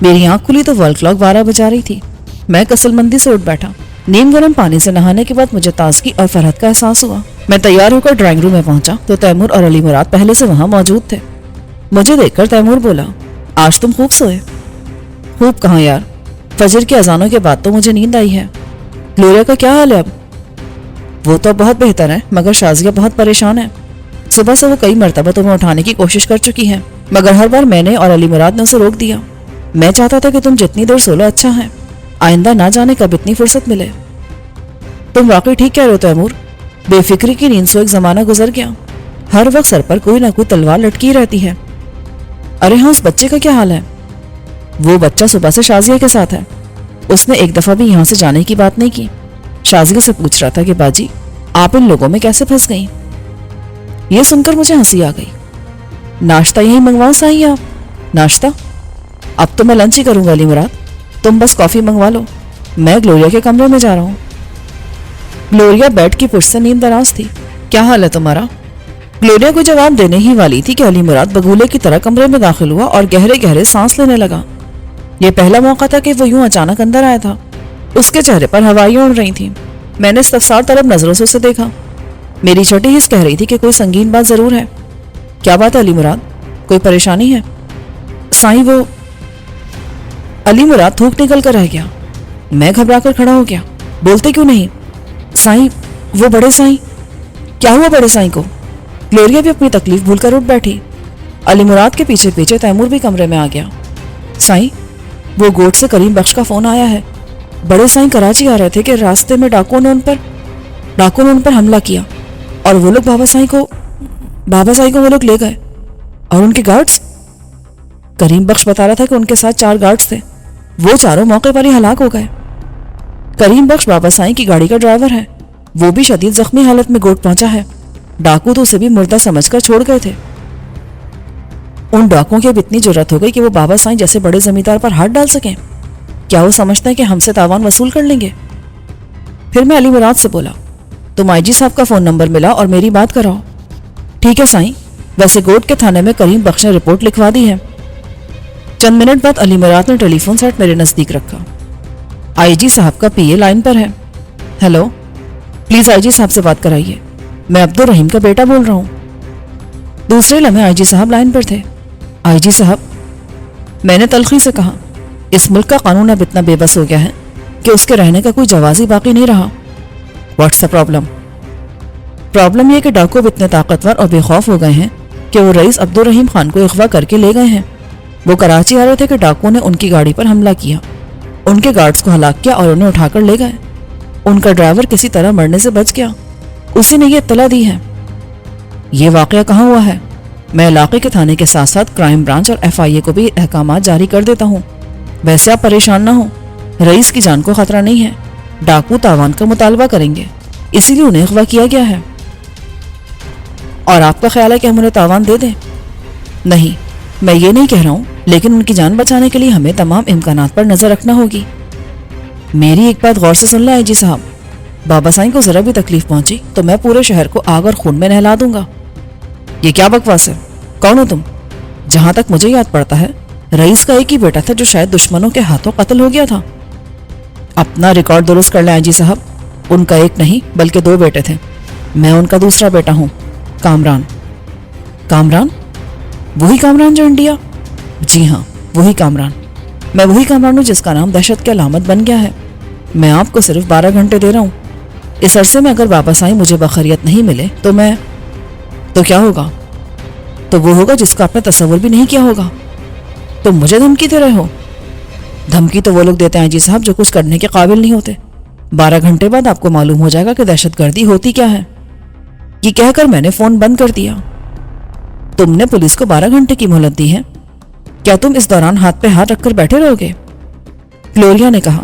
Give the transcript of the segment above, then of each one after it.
میری آنکھ کھلی تو وال کلاک 12 بجا رہی تھی۔ میں کسل مندی سے اٹھ بیٹھا۔ نیم گرم پانی سے نہانے کے بعد مجھے تازگی اور فرحت کا احساس ہوا۔ میں تیار ہو کر ڈرائنگ روم میں پہنچا تو تیمور اور علی مراد پہلے سے وہاں موجود تھے۔ مجھے دیکھ کر تیمور بولا، آج تم خوب سوئے؟ خوب کہاں یار، فجر کی اذانوں کے بعد تو مجھے نیند آئی ہے۔ گلوریا کا کیا حال ہے اب؟ وہ تو بہت بہتر ہے، مگر شازیہ بہت پریشان ہے۔ صبح سے وہ کئی مرتبہ تمہیں اٹھانے کی کوشش کر چکی ہے، مگر ہر بار میں نے اور علی مراد نے اسے روک دیا۔ میں چاہتا تھا کہ تم جتنی دیر سو لو اچھا ہے، آئندہ نہ جانے کب اتنی فرصت ملے۔ تم واقعی ٹھیک کہہ رہے ہو تیمور، بے فکری کی نیند سے ایک زمانہ گزر گیا۔ ہر وقت سر پر کوئی نہ کوئی تلوار لٹکی رہتی ہے۔ ارے ہاں، اس بچے کا کیا حال ہے؟ وہ بچہ صبح سے شازیہ کے ساتھ ہے، اس نے ایک دفعہ بھی یہاں سے جانے کی بات نہیں کی۔ شازیہ سے پوچھ رہا تھا کہ باجی آپ ان لوگوں میں کیسے پھنس گئیں؟ یہ سن کر مجھے ہنسی آ گئی۔ ناشتہ یہیں منگواؤں سائیں آپ؟ ناشتہ؟ اب تو میں لنچ ہی کروں گا علی مراد، تم بس کافی منگوا لو، میں گلوریا کے کمرے میں جا رہا ہوں۔ گلوریا بیڈ کی پشت سے نیند دراز تھی۔ کیا حال ہے تمہارا؟ گلوریا کو جواب دینے ہی والی تھی کہ علی مراد بگولے کی طرح کمرے میں داخل ہوا اور گہرے گہرے سانس لینے لگا۔ یہ پہلا موقع تھا کہ وہ یوں اچانک اندر آیا تھا۔ اس کے چہرے پر ہوائیاں اڑ رہی تھیں۔ میں نے استفسار طلب نظروں سے اسے دیکھا۔ میری چھٹی حس کہہ رہی تھی کہ کوئی سنگین بات ضرور ہے۔ کیا بات ہے علی مراد، کوئی پریشانی ہے؟ سائیں وہ… علی مراد تھوک نکل کر رہ گیا۔ میں گھبرا کر کھڑا ہو گیا۔ بولتے کیوں نہیں؟ سائیں وہ بڑے سائیں… کیا ہوا بڑے سائیں کو؟ گلوریا بھی اپنی تکلیف بھول کر اٹھ بیٹھی۔ علی مراد کے پیچھے پیچھے تیمور بھی کمرے میں آ گیا۔ سائیں وہ گوٹ سے کریم بخش کا فون آیا ہے۔ بڑے سائیں کراچی آ رہے تھے کہ راستے میں ڈاکو نے ان پر حملہ کیا اور وہ لوگ بابا سائیں کو وہ لوگ لے گئے۔ اور ان کے گارڈز؟ کریم بخش بتا رہا تھا کہ ان کے ساتھ 4 گارڈز تھے، وہ چاروں موقع پر ہی ہلاک ہو گئے۔ کریم بخش بابا سائیں کی گاڑی کا ڈرائیور ہے، وہ بھی شدید زخمی حالت میں گوٹ پہنچا ہے۔ ڈاکو تو اسے بھی مردہ سمجھ کر چھوڑ گئے تھے۔ ان ڈاکوں کی اب اتنی جرت ہو گئی کہ وہ بابا سائیں جیسے بڑے زمیندار پر ہاتھ ڈال سکیں؟ کیا وہ سمجھتے ہیں کہ ہم سے تاوان وصول کر لیں گے؟ پھر میں علی مراد سے بولا، تم آئی جی صاحب کا فون نمبر ملا اور میری بات کراؤ۔ ٹھیک ہے سائیں، ویسے گوٹ کے تھانے میں کریم بخش نے رپورٹ لکھوا دی ہے۔ چند منٹ بعد علی مراد نے ٹیلی فون سیٹ میرے نزدیک رکھا۔ آئی جی صاحب کا پی اے لائن پر ہے۔ ہیلو، پلیز آئی جی صاحب سے بات کرائیے، میں عبدالرحیم کا بیٹا بول رہا ہوں۔ دوسرے لمحے آئی جی صاحب لائن پر تھے۔ آئی جی صاحب، میں نے تلخی سے کہا، اس ملک کا قانون اب اتنا بے بس ہو گیا ہے کہ اس کے رہنے کا کوئی جواز ہی باقی نہیں رہا۔ What's the problem? پرابلم یہ کہ ڈاکو اب اتنے طاقتور اور بے خوف ہو گئے ہیں کہ وہ رئیس عبدالرحیم خان کو اغوا کر کے لے گئے ہیں۔ وہ کراچی آ رہے تھے کہ ڈاکو نے ان کی گاڑی پر حملہ کیا، ان کے گارڈز کو ہلاک کیا اور انہیں اٹھا کر لے گئے۔ ان کا ڈرائیور کسی طرح مرنے سے بچ گیا، اسی نے یہ اطلاع دی ہے۔ یہ واقعہ کہاں ہوا ہے؟ میں علاقے کے تھانے کے ساتھ ساتھ کرائم برانچ اور ایف آئی اے کو بھی احکامات جاری کر دیتا ہوں۔ ویسے آپ پریشان نہ ہوں، رئیس کی جان کو خطرہ نہیں ہے، ڈاکو تاوان کا مطالبہ کریں گے، اسی لیے انہیں اغوا کیا گیا ہے۔ اور آپ کا خیال ہے کہ ہم انہیں تاوان دے دیں؟ نہیں، میں یہ نہیں کہہ رہا ہوں، لیکن ان کی جان بچانے کے لیے ہمیں تمام امکانات پر نظر رکھنا ہوگی۔ میری ایک بات غور سے سن لیں آئی جی صاحب، بابا سائیں کو ذرا بھی تکلیف پہنچی تو میں پورے شہر کو آگ اور خون میں نہلا دوں گا۔ یہ کیا بکواس ہے؟ کون ہو تم؟ جہاں تک مجھے یاد پڑتا ہے، رئیس کا ایک ہی بیٹا تھا جو شاید دشمنوں کے ہاتھوں قتل ہو گیا تھا۔ اپنا ریکارڈ درست کر لیں آئی جی صاحب، ان کا ایک نہیں بلکہ 2 بیٹے تھے، میں ان کا دوسرا بیٹا ہوں، کامران۔ کامران؟ وہی کامران جو انڈیا؟ جی ہاں، وہی کامران۔ میں وہی کامران ہوں جس کا نام دہشت کی علامت بن گیا ہے۔ میں آپ کو صرف 12 گھنٹے دے رہا ہوں، اس عرصے میں اگر بابا سائیں مجھے بخیریت نہیں ملے تو کیا ہوگا؟ تو وہ ہوگا جس کا آپ نے تصور بھی نہیں کیا ہوگا۔ تم مجھے دھمکی دے رہے ہو؟ دھمکی تو وہ لوگ دیتے ہیں جی صاحب جو کچھ کرنے کے قابل نہیں ہوتے۔ 12 گھنٹے بعد آپ کو معلوم ہو جائے گا کہ دہشت گردی ہوتی کیا ہے۔ یہ کہہ کر میں نے فون بند کر دیا۔ تم نے پولیس کو 12 گھنٹے کی مہلت دی ہے، کیا تم اس دوران ہاتھ پہ ہاتھ رکھ کر بیٹھے رہو گے؟ گلوریا نے کہا،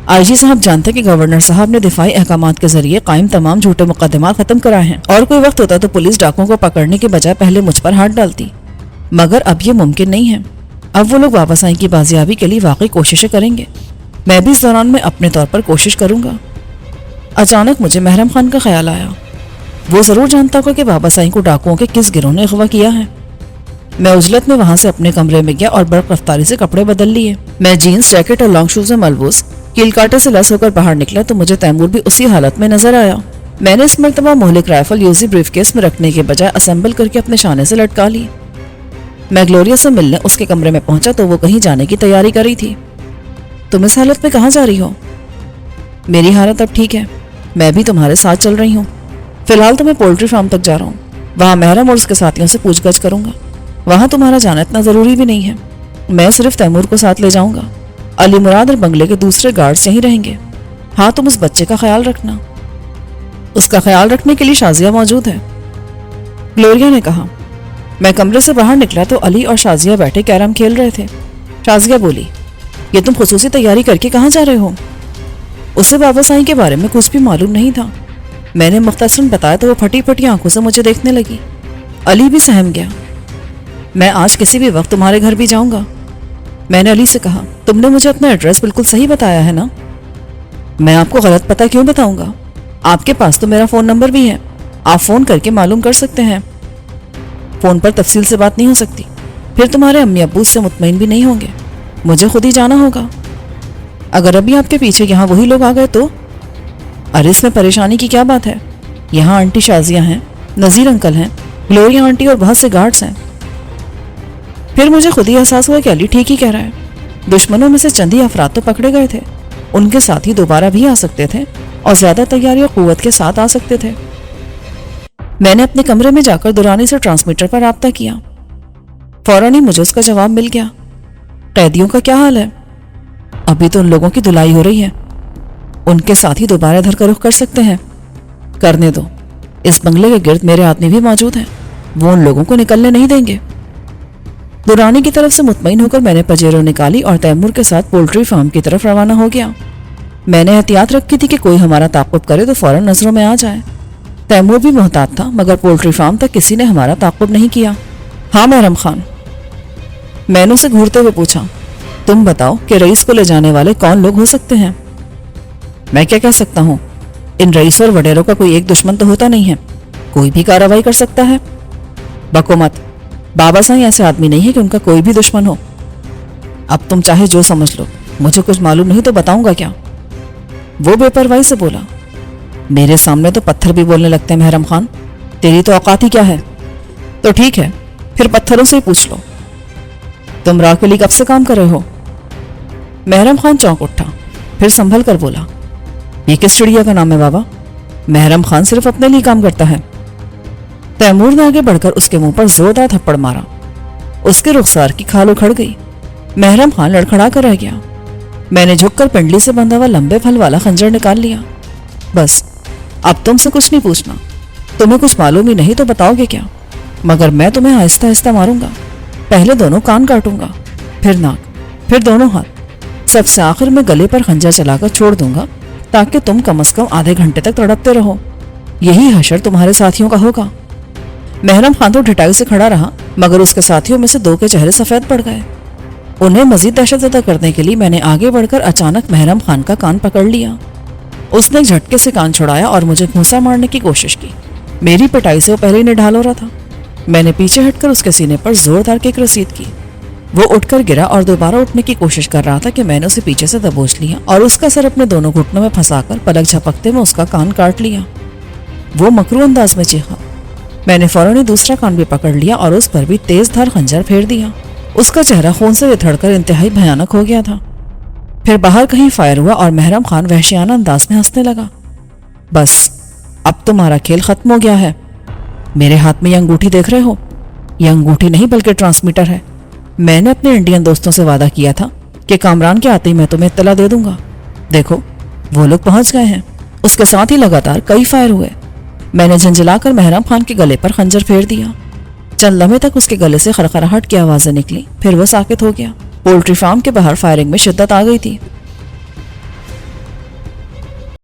آئی جی صاحب جانتے کہ گورنر صاحب نے دفاعی احکامات کے ذریعے قائم تمام جھوٹے مقدمات ختم کرائے ہیں، اور کوئی وقت ہوتا تو پولیس ڈاکوں کو پکڑنے کے بجائے پہلے مجھ پر ہاتھ ڈالتی، مگر اب یہ ممکن نہیں ہے۔ اب وہ لوگ بابا سائیں کی بازیابی کے لیے واقعی کوششیں کریں گے، میں بھی اس دوران میں اپنے طور پر کوشش کروں گا۔ اچانک مجھے محرم خان کا خیال آیا، وہ ضرور جانتا ہوگا کہ بابا سائیں کو ڈاکوؤں کے کس گروہ نے اغوا کیا ہے۔ میں عجلت میں وہاں سے اپنے کمرے میں گیا اور برق رفتاری سے کپڑے بدل لیے. میں جینز جیکٹ اور لانگ شوز میں ملبوس کیل کاٹے سے لیس ہو کر باہر نکلا تو مجھے تیمور بھی اسی حالت میں نظر آیا. میں نے اس مرتبہ مہلک رائفل یوزی بریف کیس میں رکھنے کے بجائے اسمبل کر کے اپنے شانے سے لٹکا لی. میں گلوریا سے ملنے اس کے کمرے میں پہنچا تو وہ کہیں جانے کی تیاری کر رہی تھی. تم اس حالت میں کہاں جا رہی ہو؟ میری حالت اب ٹھیک ہے، میں بھی تمہارے ساتھ چل رہی ہوں. فی الحال تو میں پولٹری فارم تک جا رہا ہوں. وہاں محرم اور اس کے ساتھیوں سے پوچھ گچھ کروں گا. وہاں تمہارا جانا اتنا ضروری بھی نہیں ہے. میں صرف تیمور کو ساتھ لے جاؤں گا. علی مراد اور بنگلے کے دوسرے گارڈز یہیں رہیں گے. ہاں تم اس بچے کا خیال رکھنا. اس کا خیال رکھنے کے لیے شازیہ موجود ہے، گلوریا نے کہا. میں کمرے سے باہر نکلا تو علی اور شازیہ بیٹھے کیرم کھیل رہے تھے. شازیہ بولی، یہ تم خصوصی تیاری کر کے کہاں جا رہے ہو؟ اسے بابا سائیں کے بارے میں کچھ بھی معلوم نہیں تھا. میں نے مختصراً بتایا تو وہ پھٹی پھٹی آنکھوں سے مجھے دیکھنے لگی. علی بھی سہم گیا. میں آج کسی بھی وقت تمہارے گھر بھی جاؤں گا. میں نے علی سے کہا، تم نے مجھے اپنا ایڈریس بالکل صحیح بتایا ہے نا؟ میں آپ کو غلط پتہ کیوں بتاؤں گا؟ آپ کے پاس تو میرا فون نمبر بھی ہے، آپ فون کر کے معلوم کر سکتے ہیں. فون پر تفصیل سے بات نہیں ہو سکتی، پھر تمہارے امی ابو اس سے مطمئن بھی نہیں ہوں گے. مجھے خود ہی جانا ہوگا. اگر ابھی آپ کے پیچھے یہاں وہی لوگ آ گئے تو؟ ارے اس میں پریشانی کی کیا بات ہے؟ یہاں آنٹی شازیہ ہیں، نذیر انکل ہیں، گلوریا آنٹی اور بہت سے گارڈز ہیں. پھر مجھے خود ہی احساس ہوا کہ علی ٹھیک ہی کہہ رہا ہے. دشمنوں میں سے چند ہی افراد تو پکڑے گئے تھے، ان کے ساتھ ہی دوبارہ بھی آ سکتے تھے اور زیادہ تیاری اور قوت کے ساتھ آ سکتے تھے. میں نے اپنے کمرے میں جا کر دورانی سے ٹرانسمیٹر پر رابطہ کیا. فوراً ہی مجھے اس کا جواب مل گیا. قیدیوں کا کیا حال ہے؟ ابھی تو ان لوگوں کی دھلائی ہو رہی ہے، ان کے ساتھ ہی دوبارہ ادھر کا رخ کر سکتے ہیں. کرنے دو، اس بنگلے کے گرد میرے آدمی بھی موجود ہیں، وہ ان لوگوں کو نکلنے نہیں دیں گے. دورانی کی طرف سے مطمئن ہو کر میں نے پجیرو نکالی اور تیمور کے ساتھ پولٹری فارم کی طرف روانہ ہو گیا. میں نے احتیاط رکھی تھی کہ کوئی ہمارا تعاقب کرے تو فوراً نظروں میں آ جائے. تیمور بھی محتاط تھا، مگر پولٹری فارم تک کسی نے ہمارا تعاقب نہیں کیا. ہاں محرم خان، میں نے اسے گھورتے ہوئے پوچھا، تم بتاؤ کہ رئیس کو لے جانے والے کون لوگ ہو سکتے ہیں؟ میں کیا کہہ سکتا ہوں، ان رئیس اور وڈیروں کا کوئی ایک دشمن تو ہوتا نہیں ہے، کوئی بھی کارروائی کر سکتا ہے. بکو مت، بابا سائیں ایسے آدمی نہیں ہے کہ ان کا کوئی بھی دشمن ہو. اب تم چاہے جو سمجھ لو، مجھے کچھ معلوم نہیں تو بتاؤں گا کیا؟ وہ بے پرواہی سے بولا. میرے سامنے تو پتھر بھی بولنے لگتے ہیں محرم خان، تیری تو اوقات ہی کیا ہے؟ تو ٹھیک ہے، پھر پتھروں سے ہی پوچھ لو. تم راہ کے لیے کب سے کام کر رہے ہو؟ محرم خان چونک اٹھا، پھر سنبھل کر بولا، یہ کس چڑیا کا نام ہے بابا؟ محرم خان صرف اپنے لیے کام کرتا ہے. تیمور نے آگے بڑھ کر اس کے منہ پر زوردار تھپڑ مارا. اس کے رخسار کی کھال اکھڑ گئی. محرم خان لڑکھڑا کر رہ گیا. میں نے جھک کر پنڈلی سے بندھا ہوا لمبے پھل والا خنجر نکال لیا. بس اب تم سے کچھ نہیں پوچھنا. تمہیں کچھ معلوم ہی نہیں تو بتاؤ گے کیا؟ مگر میں تمہیں آہستہ آہستہ ماروں گا. پہلے دونوں کان کاٹوں گا، پھر ناک، پھر دونوں ہاتھ، سب سے آخر میں گلے پر خنجر چلا کر چھوڑ دوں گا تاکہ تم کم از کم آدھے گھنٹے تک تڑپتے رہو. یہی حشر تمہارے ساتھیوں کا ہوگا. محرم خان تو ڈھٹائی سے کھڑا رہا، مگر اس کے ساتھیوں میں سے دو کے چہرے سفید پڑ گئے. انہیں مزید دہشت زدہ کرنے کے لیے میں نے آگے بڑھ کر اچانک محرم خان کا کان پکڑ لیا. اس نے جھٹکے سے کان چھڑایا اور مجھے گھونسا مارنے کی کوشش کی. میری پٹائی سے وہ پہلے ہی نڈھال ہو رہا تھا. میں نے پیچھے ہٹ کر اس کے سینے پر زوردار کک رسید کی. وہ اٹھ کر گرا اور دوبارہ اٹھنے کی کوشش کر رہا تھا کہ میں نے اسے پیچھے سے دبوچ لیا اور اس کا سر اپنے دونوں گھٹنوں میں پھنسا کر پلک جھپکتے میں اس کا کان کاٹ لیا. وہ مکرو انداز میں چیخا. میں نے فوراً دوسرا کان بھی پکڑ لیا اور اس پر بھی تیز دھار خنجر پھیر دیا. اس کا چہرہ خون سے اتھڑ کر انتہائی بھیانک ہو گیا تھا. پھر باہر کہیں فائر ہوا اور محرم خان وحشیانہ انداز میں ہنسنے لگا. بس اب تمہارا کھیل ختم ہو گیا ہے. میرے ہاتھ میں یہ انگوٹھی دیکھ رہے ہو؟ یہ انگوٹھی نہیں بلکہ ٹرانسمیٹر ہے. میں نے اپنے انڈین دوستوں سے وعدہ کیا تھا کہ کامران کے آتے ہی میں تمہیں اطلاع دے دوں گا. دیکھو وہ لوگ پہنچ گئے ہیں. اس کے ساتھ ہی لگاتار کئی فائر ہوئے. میں نے جھنجھلا کر محرم خان کے گلے پر خنجر پھیر دیا. چند لمحے تک اس کے گلے سے خرخراہٹ کی آوازیں نکلی، پھر وہ ساکت ہو گیا. پولٹری فارم کے باہر فائرنگ میں شدت آ گئی تھی.